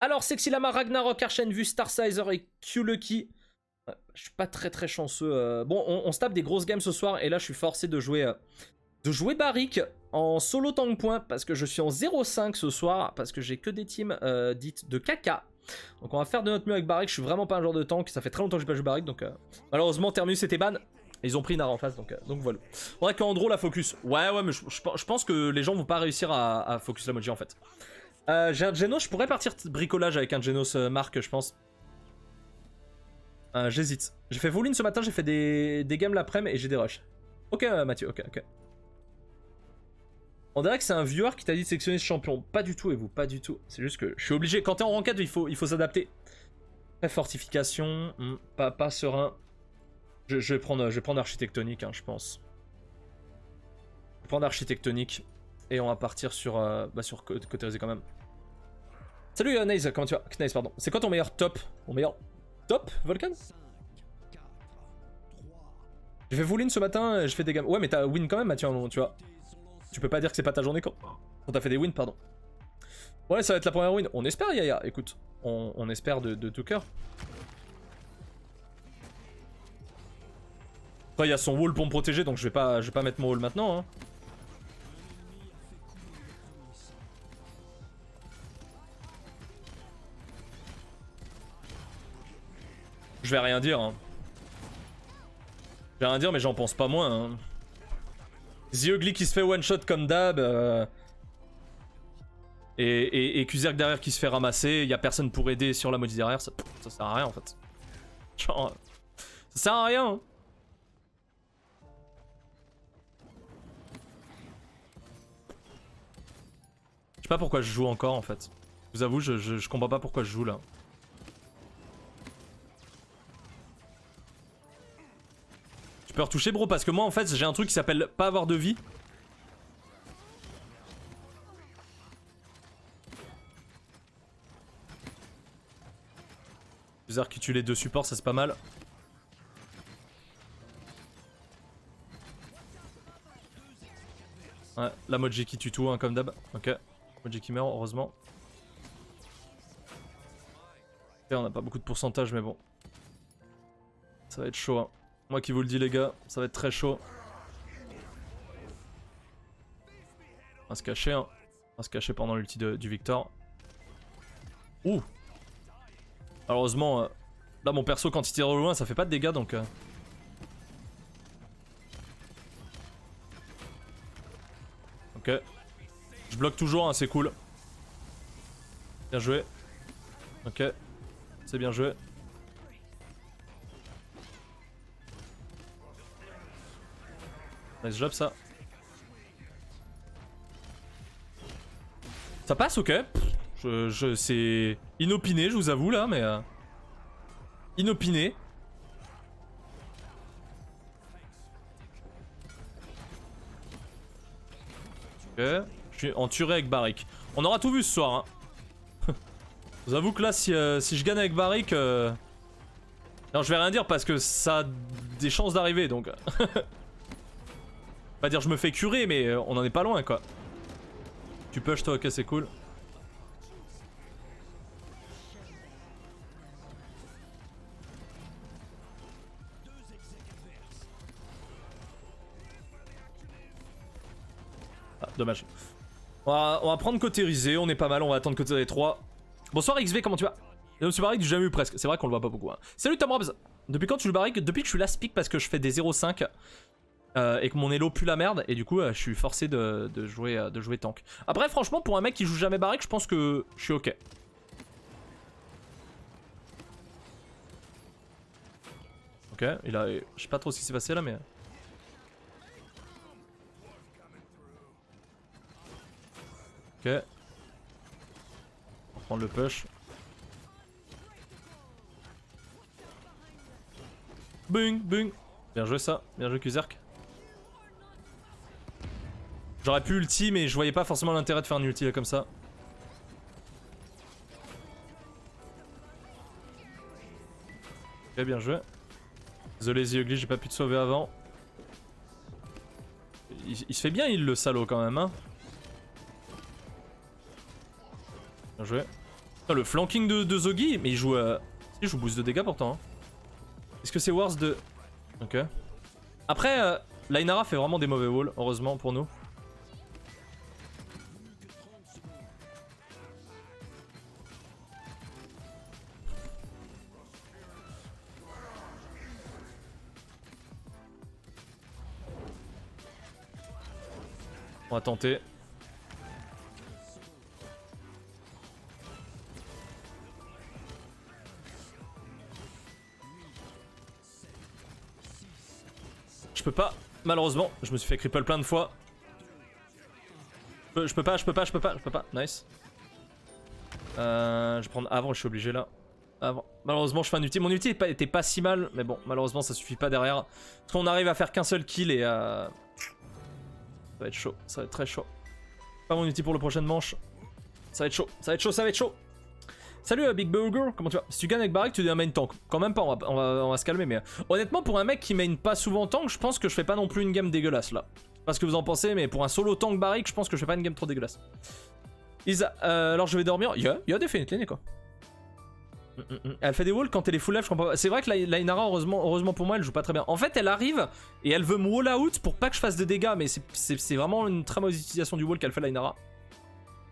Alors, Sexylama, Ragnarok, Arshenvu, Starsizer et Q-Lucky. Je suis pas très chanceux. Bon, on se tape des grosses games ce soir et là je suis forcé de jouer Barik en solo tank point parce que je suis en 0-5 ce soir parce que j'ai que des teams dites de caca. Donc on va faire de notre mieux avec Barik. Je suis vraiment pas un joueur de tank. Ça fait très longtemps que j'ai pas joué Barik donc malheureusement Terminus était ban. Ils ont pris Nara en face donc voilà. On vrai qu'Andro la focus. Ouais mais je pense que les gens vont pas réussir à focus la Moji en fait. J'ai un Genos, je pourrais partir bricolage avec un Genos Mark je pense. J'hésite. J'ai fait Voline ce matin, j'ai fait des games l'après-midi et j'ai des rushs. Ok Mathieu, ok. On dirait que c'est un viewer qui t'a dit de sélectionner ce champion. Pas du tout et vous, pas du tout. C'est juste que je suis obligé. Quand t'es en ranked, il faut s'adapter. Après, fortification, pas serein. Je vais prendre architectonique, hein, je pense. Je vais prendre architectonique. Et on va partir sur côté risé quand même. Salut Naze, comment tu vas? Knaze, pardon. C'est quoi ton meilleur top? Mon meilleur top, Volcan? J'ai fait full in ce matin, je fais des games. Ouais, mais t'as win quand même, Mathieu, tu vois. Tu peux pas dire que c'est pas ta journée quand t'as fait des wins, pardon. Ouais, ça va être la première win. On espère, Yaya, écoute. On espère de tout cœur. Après, il y a son wall pour me protéger, donc je vais pas mettre mon wall maintenant. Hein. Je vais rien dire. Hein. Je vais rien dire, mais j'en pense pas moins. Hein. The Ugly qui se fait one shot comme d'hab. Et Kuzerk derrière qui se fait ramasser. Il y a personne pour aider sur la modi derrière. Ça sert à rien en fait. Genre, ça sert à rien. Hein. Je sais pas pourquoi je joue encore en fait. Je vous avoue, je comprends pas pourquoi je joue là. Tu peux retoucher bro parce que moi en fait j'ai un truc qui s'appelle pas avoir de vie. Bizarre qui tue les deux supports, ça c'est pas mal. Ouais, la Moji qui tue tout hein, comme d'hab. Ok. Moji qui meurt heureusement. Et on a pas beaucoup de pourcentage mais bon. Ça va être chaud hein. Moi qui vous le dis les gars, ça va être très chaud. On va se cacher hein. On va se cacher pendant l'ulti du Victor. Ouh. Malheureusement, là mon perso quand il tire au loin ça fait pas de dégâts donc... Ok. Je bloque toujours, hein, c'est cool. Bien joué. Ok. C'est bien joué. Nice job ça. Ça passe, ok. C'est inopiné, je vous avoue là, mais... Inopiné. Ok. Je suis en tuerie avec Barik. On aura tout vu ce soir. Hein. Je vous avoue que là, si je gagne avec Barik... Non, je vais rien dire parce que ça a des chances d'arriver, donc... Pas dire je me fais curer, mais on en est pas loin, quoi. Tu push toi, ok, c'est cool. Ah, dommage. On va prendre côté risé, on est pas mal, on va attendre côté des 3. Bonsoir XV, comment tu vas? Et monsieur Barik, j'ai jamais eu presque. C'est vrai qu'on le voit pas beaucoup. Hein. Salut Tom Robs. Depuis quand tu joues Barik? Depuis que je suis last pick parce que je fais des 0,5 et que mon elo pue la merde. Et du coup, je suis forcé de jouer tank. Après, franchement, pour un mec qui joue jamais Barik, je pense que je suis ok. Ok, il a... Je sais pas trop ce qui s'est passé là, mais... Ok. On va prendre le push. Bing, bing. Bien joué ça, bien joué Kuzerk. J'aurais pu ulti, mais je voyais pas forcément l'intérêt de faire un ulti là comme ça. Ok, bien joué. Désolé The Ugly, j'ai pas pu te sauver avant. Il se fait bien il le salaud quand même hein. Bien joué. Putain, le flanking de Zogi, mais il joue... Il joue boost de dégâts pourtant. Hein. Est-ce que c'est worse de... Ok. Après, l'Ainara fait vraiment des mauvais walls, heureusement pour nous. On va tenter. Je peux pas, malheureusement, je me suis fait cripple plein de fois. Je peux pas. Nice. Je vais prendre avant, je suis obligé là. Avant. Malheureusement, je fais un ulti. Mon ulti était pas si mal, mais bon, malheureusement, ça suffit pas derrière. Parce qu'on arrive à faire qu'un seul kill et ça va être chaud, ça va être très chaud. Pas mon ulti pour le prochain manche. Ça va être chaud, ça va être chaud, ça va être chaud. Salut Big Burger, comment tu vas? Si tu gagnes avec Barik, tu deviens main tank. Quand même pas, on va se calmer, mais honnêtement, pour un mec qui main pas souvent tank, je pense que je fais pas non plus une game dégueulasse là. Je sais pas ce que vous en pensez, mais pour un solo tank Barik, je pense que je fais pas une game trop dégueulasse. Isa, alors je vais dormir. Yeah, definitely, Nico. Elle fait des walls quand elle est full life, je comprends pas. C'est vrai que l'Ainara, heureusement pour moi, elle joue pas très bien. En fait, elle arrive et elle veut me wall out pour pas que je fasse de dégâts, mais c'est vraiment une très mauvaise utilisation du wall qu'elle fait l'Ainara.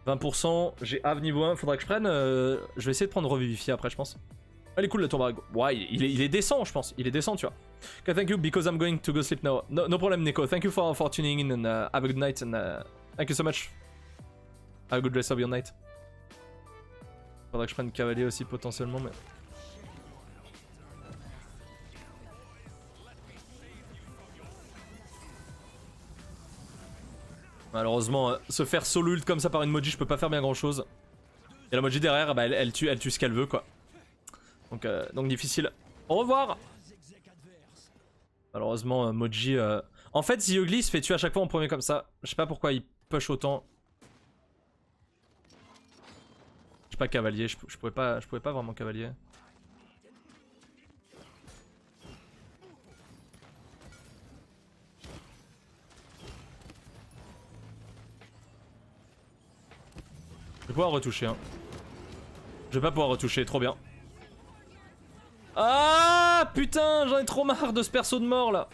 20%, j'ai Ave niveau 1, faudrait que je prenne. Je vais essayer de prendre Revivifier après, je pense. Elle est cool le tour. Ouais, il est décent, je pense. Il est décent, tu vois. Okay, thank you, because I'm going to go sleep now. No problem, Nico. Thank you for tuning in and have a good night. And thank you so much. Have a good rest of your night. Faudrait que je prenne cavalier aussi potentiellement, mais... Malheureusement, se faire solo ult comme ça par une Moji, je peux pas faire bien grand chose. Et la Moji derrière, bah, elle tue ce qu'elle veut, quoi. Donc difficile. Au revoir. Malheureusement, Moji... En fait, Ziogli se fait tuer à chaque fois en premier comme ça. Je sais pas pourquoi il push autant. Je sais pas cavalier, je pouvais pas vraiment cavalier. Je vais pouvoir retoucher, hein. Je vais pas pouvoir retoucher, trop bien. Ah putain, j'en ai trop marre de ce perso de mort là.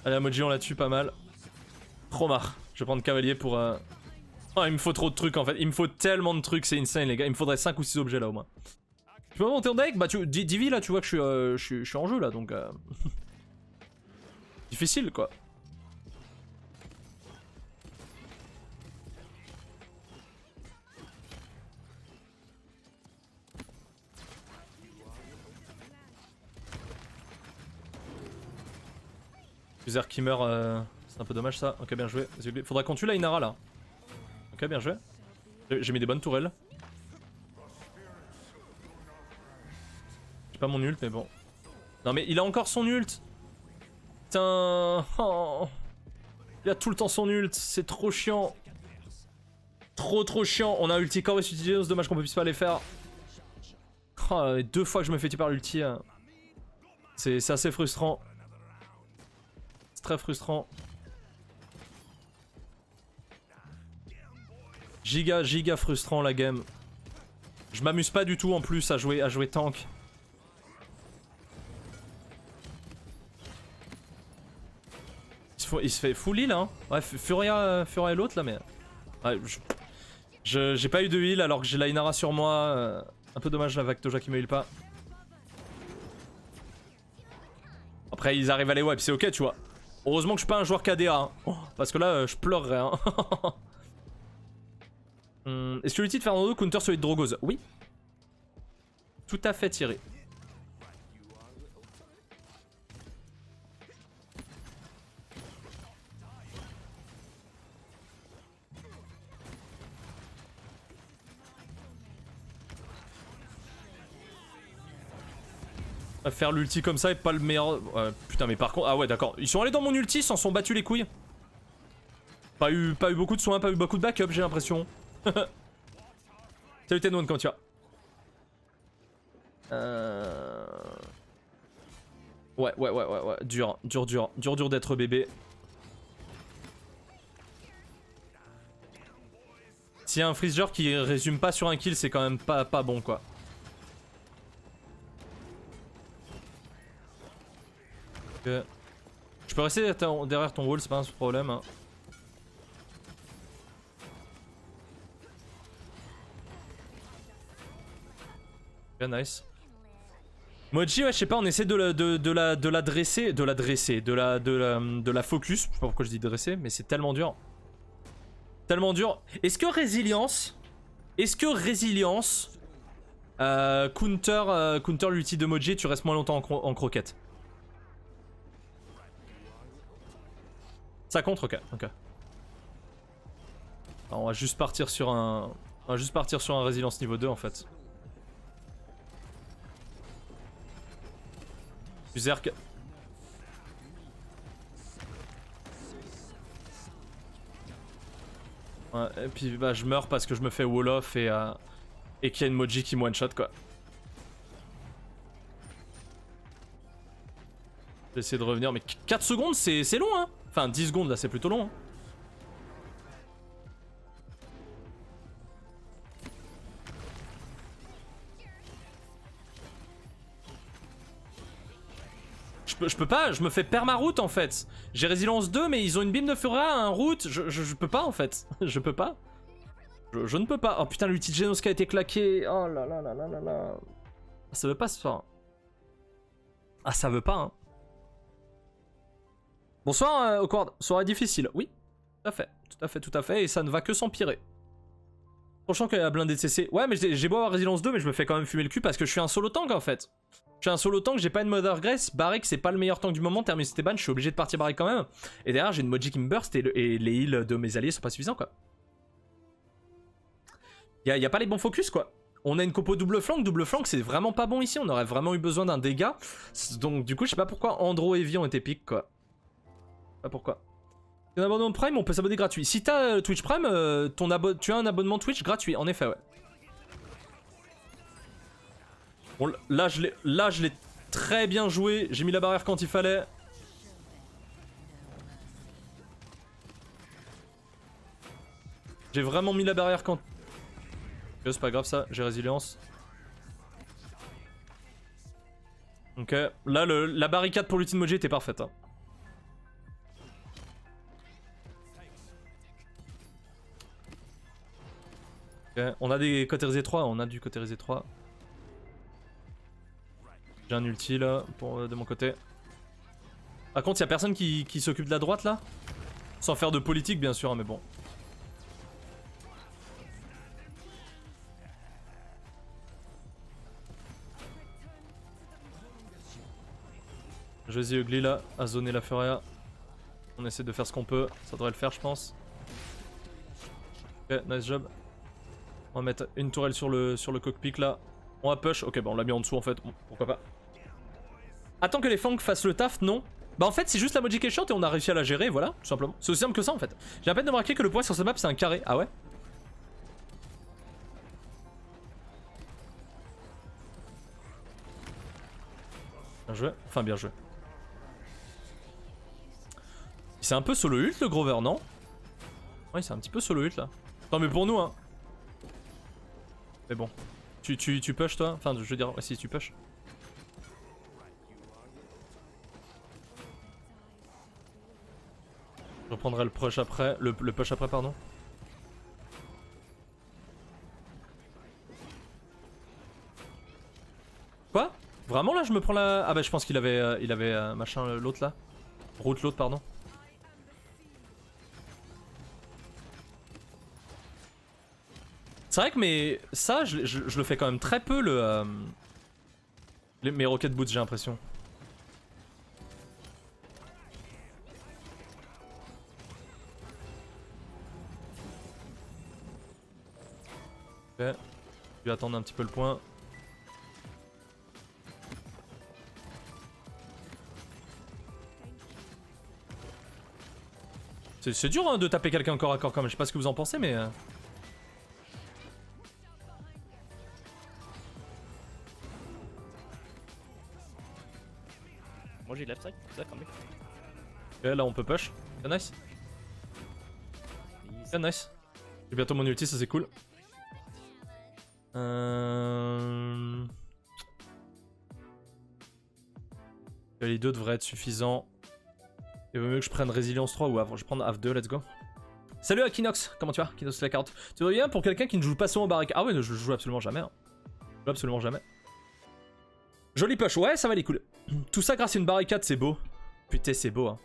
Allez, Emoji, on la tue pas mal. Trop marre. Je vais prendre cavalier pour... Oh, il me faut trop de trucs en fait. Il me faut tellement de trucs, c'est insane les gars. Il me faudrait 5 ou 6 objets là au moins. Tu peux monter en deck? Bah, Divi là, tu vois que je suis en jeu là donc. Difficile quoi. User qui meurt, c'est un peu dommage ça. Ok, bien joué. Faudra qu'on tue la Inara là. Ok, bien joué. J'ai mis des bonnes tourelles. J'ai pas mon ult, mais bon. Non, mais il a encore son ult. Putain. Oh. Il a tout le temps son ult. C'est trop chiant. Trop chiant. On a ulti Corvus Utileos. Dommage qu'on puisse pas les faire. Oh, 2 fois que je me fais tuer par l'ulti. C'est assez frustrant. Très frustrant. Giga frustrant la game. Je m'amuse pas du tout en plus à jouer tank. Il se fait full heal hein. Ouais, Furia est l'autre là mais... Ouais, j'ai pas eu de heal alors que j'ai la Inara sur moi. Un peu dommage la Vactoja qui me heal pas. Après ils arrivent à les web, c'est ok tu vois. Heureusement que je suis pas un joueur KDA, hein. Oh, parce que là, je pleurerais. Hein. Est-ce que l'ulti de Fernando counter celui de Drogoz? Oui. Tout à fait tiré. Faire l'ulti comme ça est pas le meilleur... putain mais par contre... Ah ouais d'accord. Ils sont allés dans mon ulti, ils s'en sont battus les couilles. Pas eu beaucoup de soins, pas eu beaucoup de backup j'ai l'impression. Salut Tenwan, comment tu vas? Ouais. Dur d'être bébé. S'il y a un freezer qui résume pas sur un kill, c'est quand même pas bon quoi. Okay. Je peux rester derrière ton wall, c'est pas un problème. Hein. Okay, nice. Moji, ouais, je sais pas, on essaie de la dresser, de la focus. Je sais pas pourquoi je dis dresser, mais c'est tellement dur. Tellement dur. Est-ce que résilience counter l'ulti de Moji, tu restes moins longtemps en croquette? Ça contre, ok. Alors, on va juste partir sur un résilience niveau 2 en fait. Berserk. Ouais, et puis bah je meurs parce que je me fais wall off et qu'il y a une Moji qui me one shot quoi. J'essaie de revenir mais 4 secondes c'est long hein. Enfin 10 secondes là c'est plutôt long hein. Je peux pas, je me fais perma-route en fait. J'ai résilience 2 mais ils ont une bim de Fura, un route, je peux pas en fait. Je peux pas. Je ne peux pas. Oh putain l'ulti de Genos qui a été claqué. Oh là là là là là là. Ça veut pas se faire. Ah ça veut pas hein. Bonsoir Awkward, soirée difficile. Oui, tout à fait et ça ne va que s'empirer. Franchement qu'il y a blindé de CC. Ouais mais j'ai beau avoir résilience 2 mais je me fais quand même fumer le cul parce que je suis un solo tank en fait. Je suis un solo tank, j'ai pas une Mother Grace, Barrick c'est pas le meilleur tank du moment, Thermus était ban, je suis obligé de partir Barrick quand même. Et derrière j'ai une Moji qui me burst et les heals de mes alliés sont pas suffisants quoi. Y a pas les bons focus quoi. On a une compo double flank c'est vraiment pas bon ici, on aurait vraiment eu besoin d'un dégât. Donc du coup je sais pas pourquoi Andro et Vi ont été piques quoi. Pas pourquoi. Si un abonnement de Prime on peut s'abonner gratuit. Si t'as Twitch Prime, tu as un abonnement Twitch gratuit, en effet ouais. Bon, là je l'ai très bien joué, j'ai mis la barrière quand il fallait. J'ai vraiment mis la barrière quand... C'est pas grave ça, j'ai résilience. Ok, là la barricade pour l'ulti de Moji était parfaite. Hein. Ok, on a des cautérisés 3, on a du cautérisé 3. J'ai un ulti là, de mon côté. Par contre, y'a personne qui s'occupe de la droite là? Sans faire de politique bien sûr, hein, mais bon. Josie Ugly là, à zoner la Furia. On essaie de faire ce qu'on peut, ça devrait le faire je pense. Ok, nice job. On va mettre une tourelle sur le cockpit là. On va push, ok bah on l'a mis en dessous en fait, bon, pourquoi pas. Attends que les Fang fassent le taf, non? Bah en fait c'est juste la Moji qui est chiante et on a réussi à la gérer, voilà, tout simplement. C'est aussi simple que ça en fait. J'ai à peine de remarquer que le point sur cette map c'est un carré, ah ouais? Bien joué, enfin bien joué. C'est un peu solo ult le Grover, non? Oui, c'est un petit peu solo ult là. Non mais pour nous hein. Mais bon. Tu push toi? Enfin je veux dire, ouais, si tu push. Je reprendrai le push après, le push après pardon. Quoi? Vraiment là je me prends la... Ah bah je pense qu'il avait machin l'autre là. Route l'autre pardon. C'est vrai que mais ça je le fais quand même très peu mes rocket boots j'ai l'impression. Ok, je vais attendre un petit peu le point. C'est dur hein, de taper quelqu'un corps à corps quand même, je sais pas ce que vous en pensez mais... Moi j'ai left side, ça quand même. Ok là on peut push, bien nice. Bien nice. J'ai bientôt mon ulti, ça c'est cool. Les 2 devraient être suffisants. Il vaut mieux que je prenne résilience 3 ou avant. Je vais prendre Av 2, let's go. Salut Akinox, comment tu vas? Kinox la carotte. Tu vas bien pour quelqu'un qui ne joue pas souvent au barrique? Ah ouais, je joue absolument jamais. Hein. Je joue absolument jamais. Joli push, ouais, ça va les cool. Tout ça grâce à une barricade, c'est beau. Putain, c'est beau. Hein.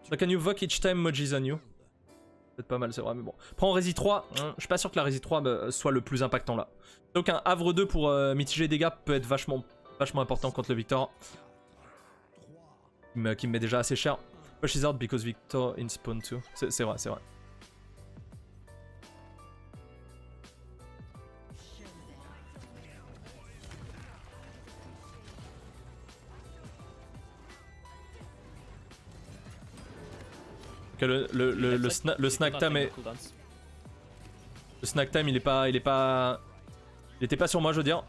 So can you vote each time Moji's on you? C'est pas mal, c'est vrai, mais bon. Prends Rési 3. Je suis pas sûr que la Rési 3 soit le plus impactant là. Donc un Havre 2 pour mitiger les dégâts peut être vachement important contre le Victor. Qui me met déjà assez cher. Push is hard because Victor in spawn too. C'est vrai, c'est vrai. Okay, le snack time est... Le snack time il était pas sur moi je veux dire.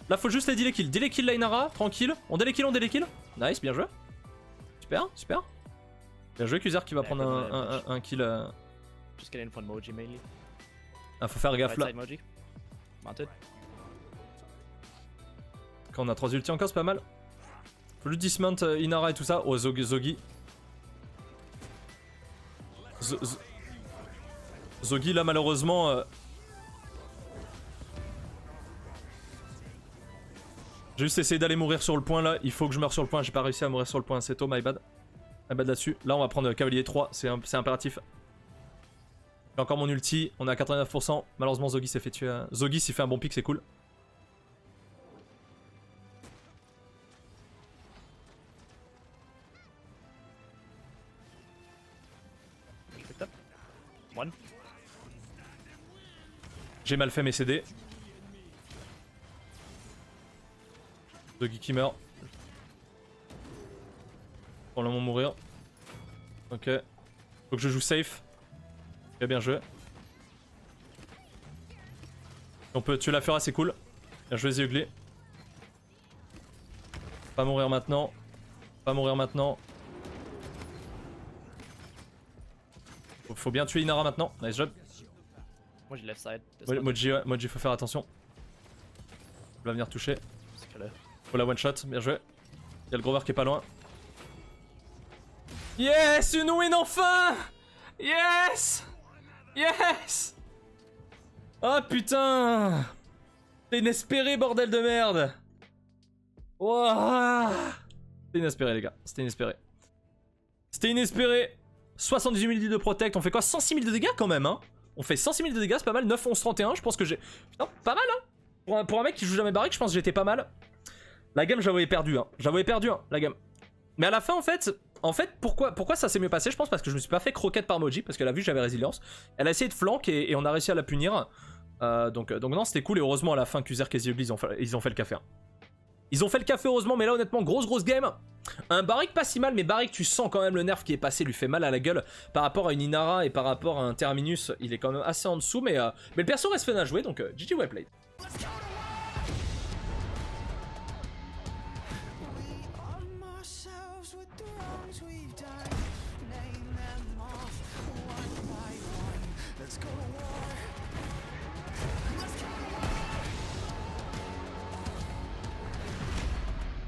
Là faut juste les delay kills. Delay kill Lainara, tranquille. On delay kill. Nice, bien joué. Super, super. Bien joué Kuzar qui va prendre un kill. Just get in front Moji mainly. Ah faut faire gaffe là. Right side Moji. Mounted. Quand on a 3 ultis encore c'est pas mal. Faut juste dismount Inara et tout ça. Oh Zogi. Zogi là malheureusement j'ai juste essayé d'aller mourir sur le point là, il faut que je meure sur le point, j'ai pas réussi à mourir sur le point, c'est tôt, my bad. My bad là-dessus. Là on va prendre cavalier 3, c'est impératif. J'ai encore mon ulti, on est à 89%, malheureusement Zogi s'est fait tuer. Zogi s'il fait un bon pick c'est cool. J'ai mal fait mes CD. Zogi qui meurt. Pour le moment mourir. Ok. Faut que je joue safe. Ok, bien joué. On peut tuer la Fura, c'est cool. Bien joué The Ugly. Pas mourir maintenant. Pas mourir maintenant. Faut bien tuer Inara maintenant. Nice job. Moi j'ai left side. Moji faut faire attention. Il va venir toucher. Faut la one shot, bien joué. Il y a le Grover qui est pas loin. Yes, une win enfin. Yes. Yes. Oh putain. C'est inespéré bordel de merde. Wow. C'était inespéré les gars, c'était inespéré. C'était inespéré. 78 000 de protect, on fait quoi? 106 000 de dégâts quand même hein. On fait 106 000 de dégâts, c'est pas mal. 9, 11, 31, je pense que j'ai... Putain, pas mal hein. Pour un mec qui joue jamais barrique, je pense que j'étais pas mal. La game, j'avais perdu hein. La game. Mais à la fin, en fait pourquoi ça s'est mieux passé? Je pense parce que je me suis pas fait croquette par Moji, parce qu'elle a vu que j'avais résilience. Elle a essayé de flank et on a réussi à la punir. Donc non, c'était cool. Et heureusement, à la fin, Kuzerk et Ugly, ils ont fait le café. Hein. Ils ont fait le café, heureusement. Mais là, honnêtement, grosse game. Un barrique pas si mal, mais barrique, tu sens quand même le nerf qui est passé, lui fait mal à la gueule. Par rapport à une Inara et par rapport à un Terminus, il est quand même assez en dessous. Mais le perso reste fun à jouer, donc GG well played.